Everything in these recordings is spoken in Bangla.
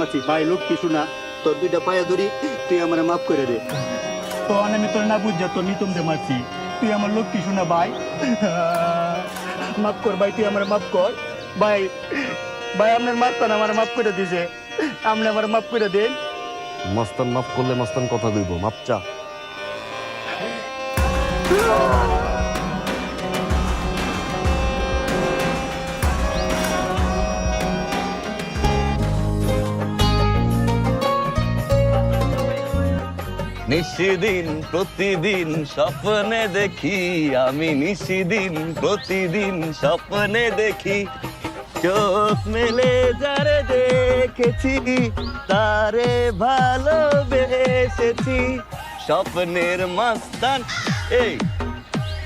মারছি ভাই, লোক কিছু না, তোর দুইটা পায়ে ধরি, তুই আমার মাফ করে দে। তো আমি তোর না বুঝা তোর নিতম দে মারছি, তুই আমার লোক কিছু না ভাই, মাফ কর ভাই, তুই আমার মাফ কর ভাই। ভাই আপনার মাস্তান আমার মাফ করে দিছে, আপনি আমার মাফ করে দেন। মাস্তান মাফ করলে মাস্তান কথা দিব, মাপ চা। নিশিদিন প্রতিদিন স্বপ্নে দেখি, আমি নিশিদিন প্রতিদিন স্বপ্নে দেখি, চোখ মেলে যারে দেখেছি তারে ভালোবেসেছি, স্বপ্নের মাস্তান। এই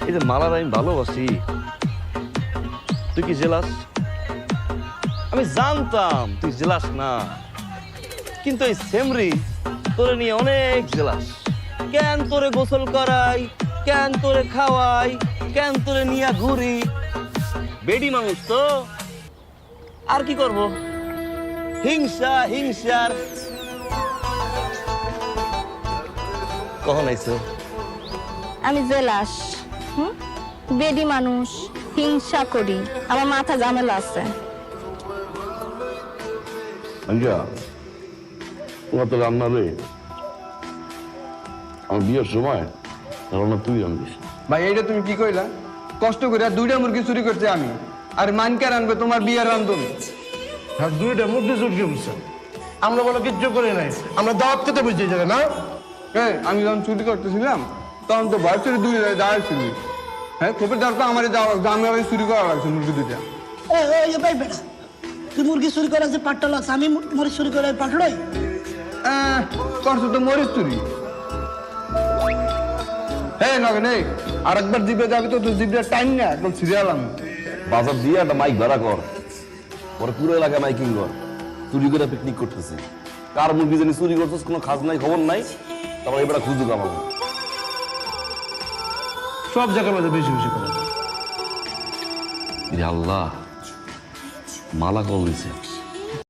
এই যে মালার আমি ভালোবাসি, তুই কি জেলাস? আমি জানতাম তুই জেলাস না, কিন্তু এই সেমরি তোরে নিয়ে অনেক জেলাস। কেন তোরে গোসল করাই, কেন তোরে খাওয়াই, কেন তোরে নিয়ে ঘুরি, বেডি মানুষ তো, আর কি করব? হিংসা হিংসার। কখন আইছো? আমি জেলাস, বেডি মানুষ, হিংসা করি, আমার মাথা ঝামেলা আছে। তোমার তো রান্না রে, আমার বিয়ের সময় রান্না তুই রান্ধিস। ভাই এইটা তুমি কি কইলা? কষ্ট করে দুইটা মুরগি চুরি করছে আমি, আর মানকে রানবে তোমার বিয়ের রান্ধন। আর দুইটা মুরগি চুরি করছে, আমরা বলো কিচ্ছু করে নাই, আমরা দাওয়াত খেতে বুঝতে যাবে না। আমি যখন চুরি করতেছিলাম তখন তো ভয় চুরি দুই দাঁড়াচ্ছিল। হ্যাঁ, খোপের দাঁড় তো আমার আমি চুরি করা লাগছে মুরগি দুইটা। ভাই বেটা, তুই মুরগি চুরি করার যে পাটটা লাগছে, আমি মরিচ চুরি করে পাঠড়াই করছো তো মরিচ চুরি। হ্যাঁ নগে নেই, আর একবার জিপে যাবি তো তোর জিপটা টাইম না একদম সিরিয়াল আমি বাজার দিয়ে একটা মাইক ভাড়া কর, পরে পুরো এলাকায় মাইকিং কর, চুরি করে পিকনিক করতেছি। কার মুরগি জানি চুরি করতেছ, কোনো খাজ নাই, খবর নাই, তারপর এবার খুঁজুক আমাকে। সব জায়গার মধ্যে বেশি বেশি করে। আল্লাহ, মালা কল দিছে।